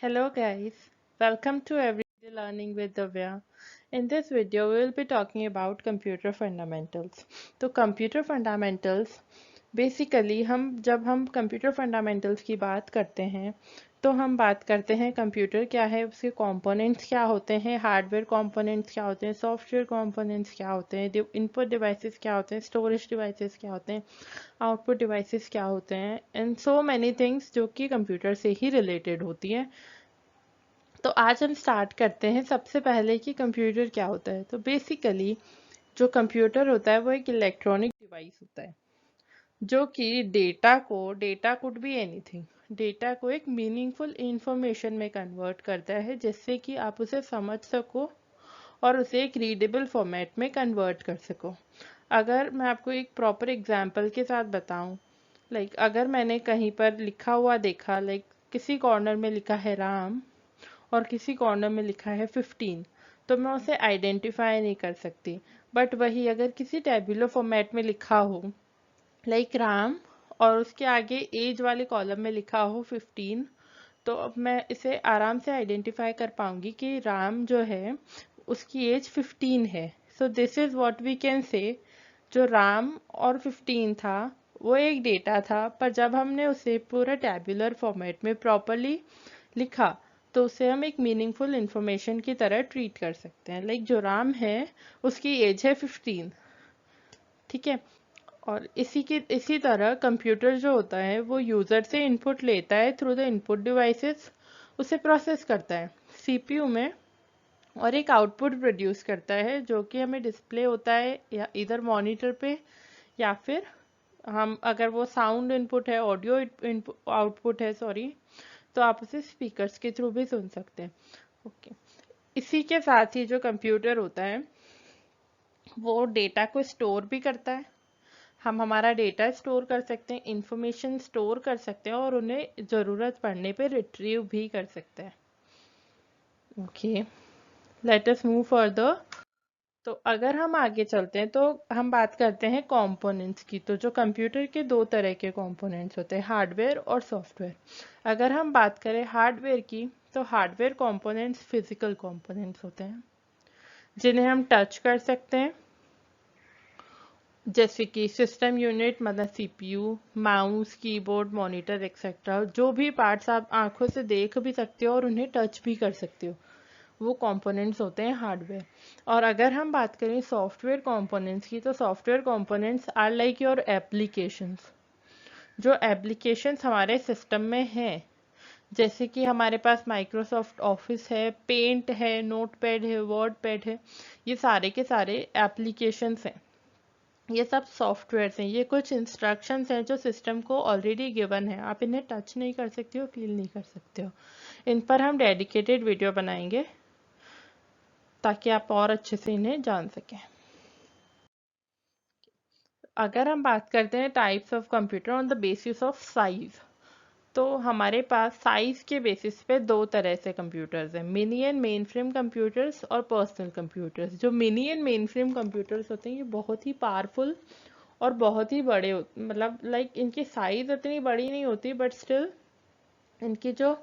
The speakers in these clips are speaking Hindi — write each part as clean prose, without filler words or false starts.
Hello guys, welcome to Everyday Learning with Divya. In this video, we will be talking about computer fundamentals. तो computer fundamentals basically जब हम computer fundamentals की बात करते हैं तो हम बात करते हैं कंप्यूटर क्या है, उसके कंपोनेंट्स क्या होते हैं, हार्डवेयर कंपोनेंट्स क्या होते हैं, सॉफ्टवेयर कंपोनेंट्स क्या होते हैं, इनपुट डिवाइसेस क्या होते हैं, स्टोरेज डिवाइसेस क्या होते हैं, आउटपुट डिवाइसेस क्या होते हैं एंड सो मैनी थिंग्स जो कि कंप्यूटर से ही रिलेटेड होती हैं। तो आज हम स्टार्ट करते हैं सबसे पहले कि कंप्यूटर क्या होता है। तो बेसिकली जो कंप्यूटर होता है वो एक इलेक्ट्रॉनिक डिवाइस होता है जो कि data could be anything, data को एक मीनिंगफुल इंफॉर्मेशन में कन्वर्ट करता है जिससे कि आप उसे समझ सको और उसे एक रीडेबल फॉर्मेट में कन्वर्ट कर सको। अगर मैं आपको एक प्रॉपर एग्जांपल के साथ बताऊं, अगर मैंने कहीं पर लिखा हुआ देखा, किसी कॉर्नर में लिखा है राम और किसी कॉर्नर में लिखा है 15, तो मैं उसे आइडेंटिफाई नहीं कर सकती। बट वही अगर किसी टेबुलर फॉर्मेट में लिखा हो राम और उसके आगे एज वाले कॉलम में लिखा हो 15, तो अब मैं इसे आराम से आइडेंटिफाई कर पाऊंगी कि राम जो है उसकी एज 15 है। So this is what we can say, जो राम और 15 था वो एक डेटा था, पर जब हमने उसे पूरा टेबुलर फॉर्मेट में प्रॉपरली लिखा तो उसे हम एक मीनिंगफुल इंफॉर्मेशन की तरह ट्रीट कर सकते हैं। जो राम है उसकी एज है 15, ठीक है। और इसी तरह कंप्यूटर जो होता है वो यूजर से इनपुट लेता है थ्रू द इनपुट डिवाइसेस, उसे प्रोसेस करता है सीपीयू में और एक आउटपुट प्रोड्यूस करता है जो कि हमें डिस्प्ले होता है या इधर मॉनिटर पे, या फिर हम अगर वो साउंड इनपुट है, ऑडियो आउटपुट है सॉरी, तो आप उसे स्पीकर्स के थ्रू भी सुन सकते हैं। ओके, इसी के साथ ही जो कंप्यूटर होता है वो डेटा को स्टोर भी करता है। हम हमारा डेटा स्टोर कर सकते हैं, इंफॉर्मेशन स्टोर कर सकते हैं और उन्हें ज़रूरत पड़ने पे रिट्रीव भी कर सकते हैं। Okay, let us move further. तो अगर हम आगे चलते हैं तो हम बात करते हैं कंपोनेंट्स की। तो जो कंप्यूटर के दो तरह के कंपोनेंट्स होते हैं, हार्डवेयर और सॉफ्टवेयर। अगर हम बात करें हार्डवेयर की, तो हार्डवेयर कंपोनेंट्स फिजिकल कंपोनेंट्स होते हैं जिन्हें हम टच कर सकते हैं, जैसे कि सिस्टम यूनिट मतलब CPU, mouse, keyboard, monitor etcetera. जो भी पार्ट्स आप आंखों से देख भी सकते हो और उन्हें टच भी कर सकते हो, वो कंपोनेंट्स होते हैं हार्डवेयर। और अगर हम बात करें सॉफ्टवेयर कंपोनेंट्स की, तो software components are like your applications. जो एप्लीकेशंस हमारे सिस्टम में हैं, जैसे कि हमारे पास माइक्रोसॉफ्ट ऑफिस है, पेंट है, नोटपैड है, वर्ड पैड है, ये सारे के सारे एप्लीकेशंस हैं। ये सब सॉफ्टवेयर्स हैं, ये कुछ इंस्ट्रक्शंस हैं जो सिस्टम को ऑलरेडी गिवन है, आप इन्हें टच नहीं कर सकते हो, फील नहीं कर सकते हो। इन पर हम डेडिकेटेड वीडियो बनाएंगे ताकि आप और अच्छे से इन्हें जान सकें। अगर हम बात करते हैं types of computer on the basis of size, तो हमारे पास साइज के बेसिस पे दो तरह से कंप्यूटर्स हैं, mini and main frame computers और पर्सनल कंप्यूटर्स। जो mini and main frame computers होते हैं ये बहुत ही पावरफुल और बहुत ही बड़े मतलब इनकी साइज इतनी बड़ी नहीं होती, बट स्टिल इनकी जो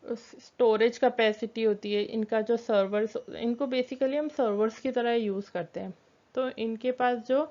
स्टोरेज कैपेसिटी होती है, इनका जो सर्वर्स, इनको बेसिकली हम सर्वर्स की तरह यूज़ करते हैं। तो इनके पास जो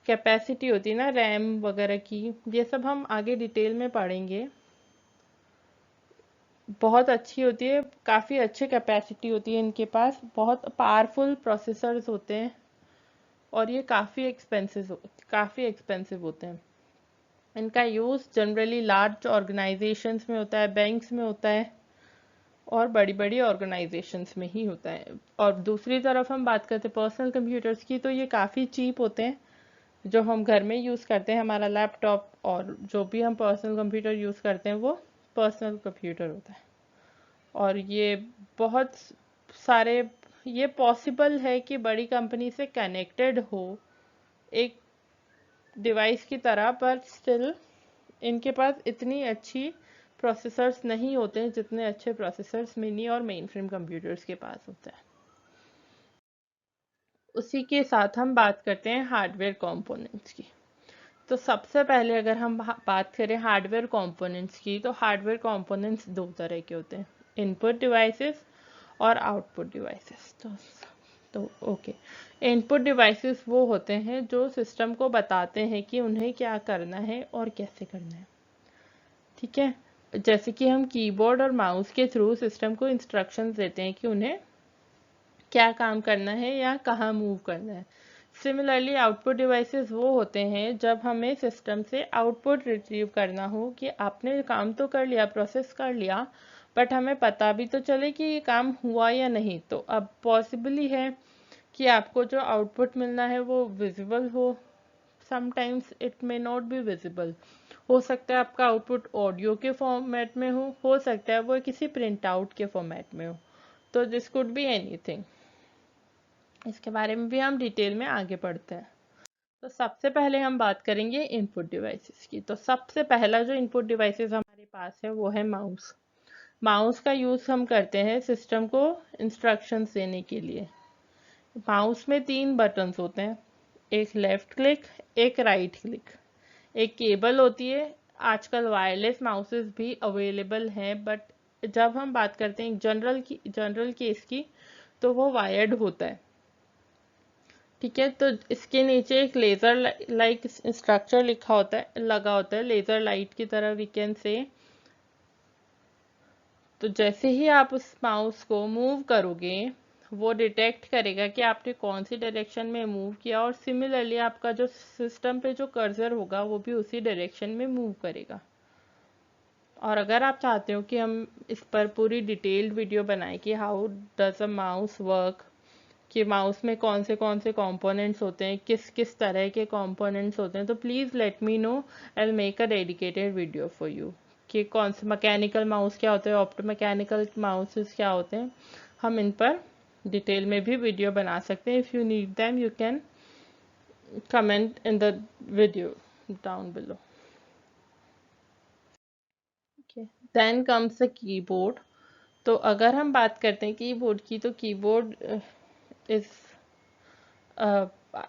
कैपेसिटी होती है ना रैम वगैरह की, ये सब हम आगे डिटेल में पढ़ेंगे, बहुत अच्छी होती है, काफ़ी अच्छी कैपेसिटी होती है इनके पास, बहुत पावरफुल प्रोसेसर्स होते हैं और ये काफ़ी एक्सपेंसिव होते हैं। इनका यूज़ जनरली लार्ज ऑर्गेनाइजेशंस में होता है, बैंक्स में होता है और बड़ी बड़ी ऑर्गेनाइजेशंस में ही होता है। और दूसरी तरफ हम बात करते हैं पर्सनल कंप्यूटर्स की, तो ये काफ़ी चीप होते हैं, जो हम घर में यूज़ करते हैं, हमारा लैपटॉप और जो भी हम पर्सनल कंप्यूटर यूज़ करते हैं वो पर्सनल कंप्यूटर होता है। और ये बहुत सारे, ये पॉसिबल है कि बड़ी कंपनी से कनेक्टेड हो एक डिवाइस की तरह, पर स्टिल इनके पास इतनी अच्छी प्रोसेसर्स नहीं होते हैं जितने अच्छे प्रोसेसर्स मिनी और मेन फ्रेम कंप्यूटर्स के पास होते हैं। उसी के साथ हम बात करते हैं हार्डवेयर कंपोनेंट्स की। तो सबसे पहले अगर हम बात करें हार्डवेयर कंपोनेंट्स की, तो हार्डवेयर कंपोनेंट्स दो तरह के होते हैं, इनपुट डिवाइसेस और आउटपुट डिवाइसेस। तो ओके, इनपुट डिवाइसेस वो होते हैं जो सिस्टम को बताते हैं कि उन्हें क्या करना है और कैसे करना है। ठीक है, जैसे कि हम कीबोर्ड और माउस के थ्रू सिस्टम को इंस्ट्रक्शंस देते हैं कि उन्हें क्या काम करना है या कहाँ मूव करना है। सिमिलरली आउटपुट डिवाइसेस वो होते हैं जब हमें सिस्टम से आउटपुट रिट्रीव करना हो कि आपने काम तो कर लिया, प्रोसेस कर लिया, बट हमें पता भी तो चले कि ये काम हुआ या नहीं। तो अब पॉसिबली है कि आपको जो आउटपुट मिलना है वो विजिबल हो, sometimes it may not be visible. हो सकता है आपका आउटपुट ऑडियो के फॉर्मेट में हो सकता है वो किसी प्रिंट आउट के फॉर्मेट में हो। तो दिस कुड बी एनीथिंग। इसके बारे में भी हम डिटेल में आगे पढ़ते हैं। तो सबसे पहले हम बात करेंगे इनपुट डिवाइसेस की। तो सबसे पहला जो इनपुट डिवाइसेस हमारे पास है वो है माउस। माउस का यूज़ हम करते हैं सिस्टम को इंस्ट्रक्शंस देने के लिए। माउस में 3 बटन्स होते हैं, एक लेफ्ट क्लिक, एक राइट क्लिक, एक केबल होती है। आजकल वायरलेस माउसेस भी अवेलेबल हैं, बट जब हम बात करते हैं जनरल केस की, तो वो वायर्ड होता है। ठीक है, तो इसके नीचे एक लेजर लाइक स्ट्रक्चर लगा होता है, लेजर लाइट की तरह वी कैन से। तो जैसे ही आप उस माउस को मूव करोगे, वो डिटेक्ट करेगा कि आपने कौन सी डायरेक्शन में मूव किया, और सिमिलरली आपका जो सिस्टम पे जो कर्सर होगा वो भी उसी डायरेक्शन में मूव करेगा। और अगर आप चाहते हो कि हम इस पर पूरी डिटेल्ड वीडियो बनाएं कि how does a mouse work, कि माउस में कौन से कंपोनेंट्स होते हैं, किस किस तरह के कंपोनेंट्स होते हैं, तो please let me no, I will make a dedicated video for you कि कौन से मैकेनिकल माउस क्या होते हैं, ऑप्टो मैकेनिकल माउसेस क्या होते हैं। हम इन पर डिटेल में भी वीडियो बना सकते हैं। If you need them you can comment in the video down below. Then comes the keyboard. तो अगर हम बात करते हैं कीबोर्ड की, तो कीबोर्ड इज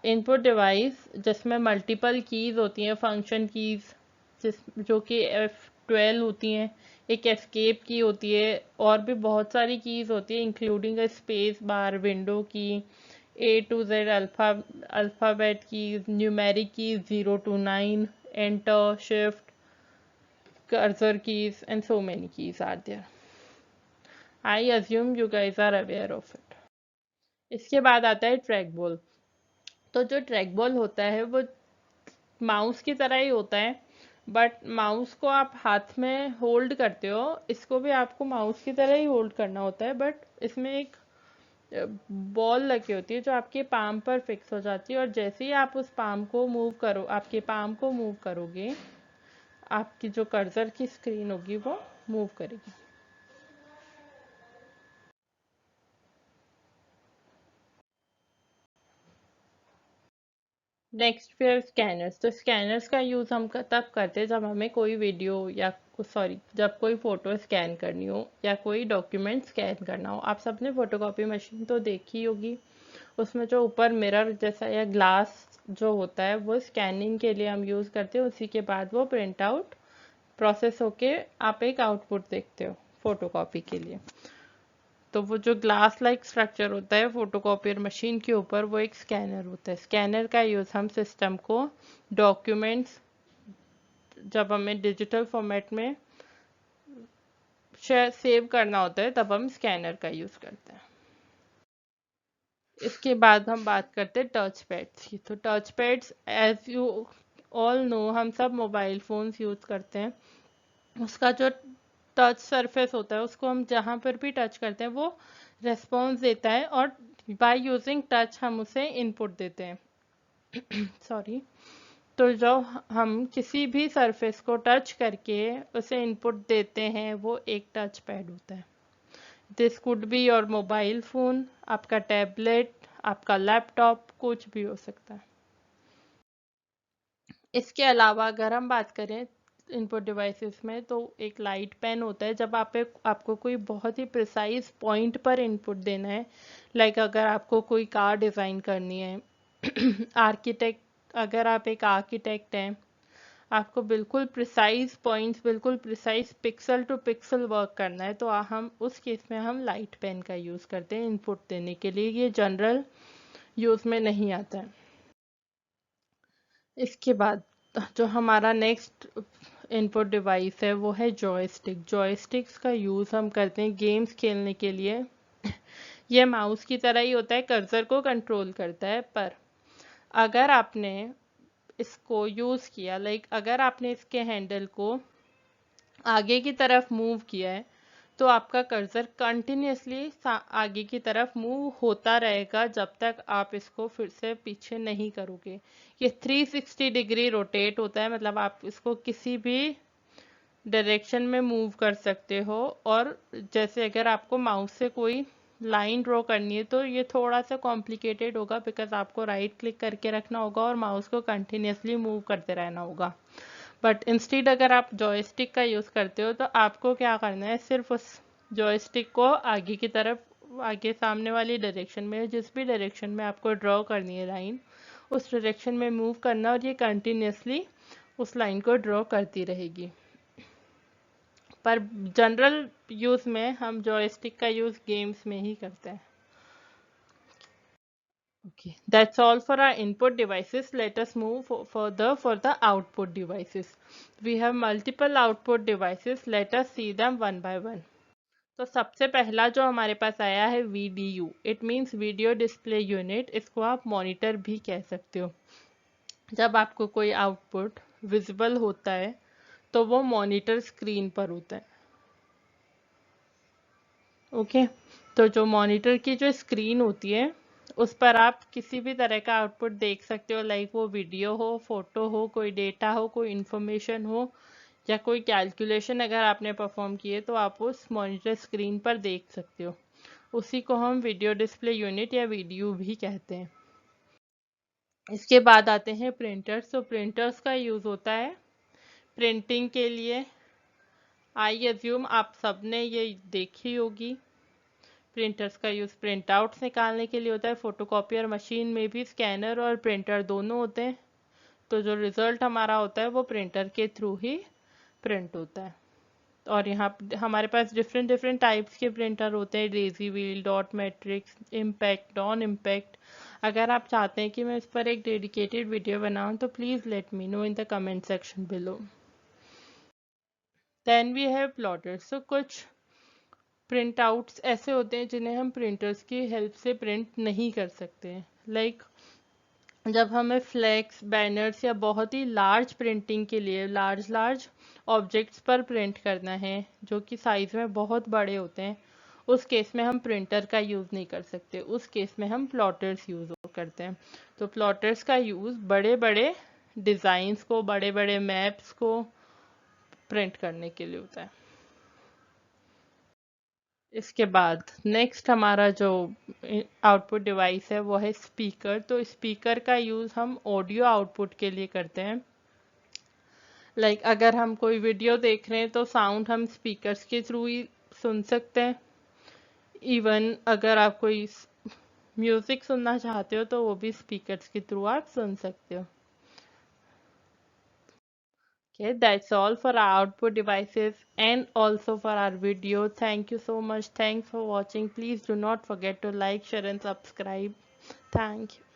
इनपुट डिवाइस जिसमें मल्टीपल कीज होती हैं, फंक्शन कीज, जो कि F12 होती हैं, एक एस्केप की होती है, और भी बहुत सारी कीज होती है इंक्लूडिंग स्पेस बार, विंडो की, A to Z alphabet keys, numeric keys 0 to 9, enter, shift, cursor keys, and so many keys are there. I assume you guys are aware of it. इसके बाद आता है ट्रैक बॉल। तो जो ट्रैक बॉल होता है वो माउस की तरह ही होता है, बट माउस को आप हाथ में होल्ड करते हो, इसको भी आपको माउस की तरह ही होल्ड करना होता है, बट इसमें एक बॉल लगी होती है जो आपके पाम पर फिक्स हो जाती है, और जैसे ही आप उस पाम को मूव करो, आपके पाम को मूव करोगे, आपकी जो कर्सर की स्क्रीन होगी वो मूव करेगी। नेक्स्ट फिर स्कैनर्स। तो स्कैनर्स का यूज़ हम तब करते हैं जब हमें कोई वीडियो या सॉरी जब कोई फ़ोटो स्कैन करनी हो या कोई डॉक्यूमेंट स्कैन करना हो। आप सबने फ़ोटोकॉपी मशीन तो देखी होगी, उसमें जो ऊपर मिरर जैसा या ग्लास जो होता है वो स्कैनिंग के लिए हम यूज़ करते हैं। उसी के बाद वो प्रिंट आउट प्रोसेस होके आप एक आउटपुट देखते हो फ़ोटोकॉपी के लिए। तो वो जो ग्लास लाइक स्ट्रक्चर होता है फोटोकॉपियर मशीन के ऊपर, वो एक स्कैनर होता है। स्कैनर का यूज़ हम सिस्टम को डॉक्यूमेंट्स जब हमें डिजिटल फॉर्मेट में सेव करना होता है तब हम स्कैनर का यूज़ करते हैं। इसके बाद हम बात करते हैं टच पैड्स की। तो touch pads as you all know, हम सब मोबाइल फ़ोन्स यूज़ करते हैं। उसका जो टच सरफेस होता है उसको हम जहाँ पर भी टच करते हैं वो रेस्पॉन्स देता है, और बाय यूजिंग टच हम उसे इनपुट देते हैं। सॉरी। तो जो हम किसी भी सरफेस को टच करके उसे इनपुट देते हैं वो एक टच पैड होता है। This could be your mobile phone, आपका टैबलेट, आपका लैपटॉप, कुछ भी हो सकता है। इसके अलावा अगर हम बात करें इनपुट डिवाइसेस में, तो एक लाइट पेन होता है जब आपको कोई बहुत ही प्रिसाइज पॉइंट पर इनपुट देना है। लाइक अगर आपको कोई कार डिज़ाइन करनी है, आर्किटेक्ट, अगर आप एक आर्किटेक्ट हैं आपको बिल्कुल प्रिसाइज पॉइंट्स, बिल्कुल precise pixel to pixel work करना है, तो हम उस केस में हम लाइट पेन का यूज़ करते हैं इनपुट देने के लिए। ये जनरल यूज़ में नहीं आता है। इसके बाद जो हमारा नेक्स्ट इनपुट डिवाइस है वो है जॉयस्टिक। जॉयस्टिक्स का यूज़ हम करते हैं गेम्स खेलने के लिए। यह माउस की तरह ही होता है, कर्सर को कंट्रोल करता है, पर अगर आपने इसको यूज़ किया, अगर आपने इसके हैंडल को आगे की तरफ मूव किया है, तो आपका कर्सर कंटिन्यूसली आगे की तरफ मूव होता रहेगा जब तक आप इसको फिर से पीछे नहीं करोगे। ये 360 डिग्री रोटेट होता है, मतलब आप इसको किसी भी डायरेक्शन में मूव कर सकते हो। और जैसे अगर आपको माउस से कोई लाइन ड्रॉ करनी है तो ये थोड़ा सा कॉम्प्लिकेटेड होगा, बिकॉज आपको राइट क्लिक करके रखना होगा और माउस को कंटिन्यूसली मूव करते रहना होगा। बट इंस्टेड अगर आप जॉयस्टिक का यूज़ करते हो तो आपको क्या करना है, सिर्फ उस जॉयस्टिक को आगे की तरफ, आगे सामने वाली डायरेक्शन में, जिस भी डायरेक्शन में आपको ड्रॉ करनी है लाइन, उस डायरेक्शन में मूव करना और ये कंटिन्यूसली उस लाइन को ड्रॉ करती रहेगी। पर जनरल यूज़ में हम जॉयस्टिक का यूज़ गेम्स में ही करते हैं। Okay, that's all for our input devices. Let us move further for the output devices. We have multiple output devices. Let us see them one by one. तो सबसे पहला जो हमारे पास आया है VDU, it means video display unit. इसको आप मॉनिटर भी कह सकते हो। जब आपको कोई आउटपुट विजिबल होता है तो वो मॉनिटर स्क्रीन पर होता है। ओके, तो जो मॉनिटर की जो स्क्रीन होती है उस पर आप किसी भी तरह का आउटपुट देख सकते हो, लाइक वो वीडियो हो, फोटो हो, कोई डेटा हो, कोई इंफॉर्मेशन हो, या कोई कैलकुलेशन अगर आपने परफॉर्म किए तो आप उस मॉनिटर स्क्रीन पर देख सकते हो। उसी को हम वीडियो डिस्प्ले यूनिट या वीडीयू भी कहते हैं। इसके बाद आते हैं प्रिंटर्स। तो प्रिंटर्स का यूज़ होता है प्रिंटिंग के लिए। आई एज्यूम आप सबने ये देखी होगी। प्रिंटर्स का यूज़ प्रिंट आउट्स निकालने के लिए होता है। फोटोकॉपियर मशीन में भी स्कैनर और प्रिंटर दोनों होते हैं, तो जो रिजल्ट हमारा होता है वो प्रिंटर के थ्रू ही प्रिंट होता है। और यहाँ हमारे पास डिफरेंट डिफरेंट टाइप्स के प्रिंटर होते हैं, Daisy wheel, dot matrix, impact, non impact. अगर आप चाहते हैं कि मैं इस पर एक डेडिकेटेड वीडियो बनाऊं तो please let me know in the comment section below. Then we have plotters. तो कुछ प्रिंट आउट्स ऐसे होते हैं जिन्हें हम प्रिंटर्स की हेल्प से प्रिंट नहीं कर सकते हैं। लाइक जब हमें फ्लैक्स, बैनर्स या बहुत ही लार्ज प्रिंटिंग के लिए लार्ज लार्ज ऑब्जेक्ट्स पर प्रिंट करना है जो कि साइज में बहुत बड़े होते हैं, उस केस में हम प्रिंटर का यूज़ नहीं कर सकते। उस केस में हम प्लॉटर्स यूज़ करते हैं। तो प्लॉटर्स का यूज़ बड़े बड़े डिज़ाइंस को, बड़े बड़े मैप्स को प्रिंट करने के लिए होता है। इसके बाद नेक्स्ट हमारा जो आउटपुट डिवाइस है वो है स्पीकर। तो स्पीकर का यूज़ हम ऑडियो आउटपुट के लिए करते हैं। लाइक अगर हम कोई वीडियो देख रहे हैं तो साउंड हम स्पीकर्स के थ्रू ही सुन सकते हैं। इवन अगर आप कोई म्यूज़िक सुनना चाहते हो तो वो भी स्पीकर्स के थ्रू आप सुन सकते हो। Okay, that's all for our output devices and also for our video. Thank you so much. Thanks for watching. Please do not forget to like, share and subscribe. Thank you.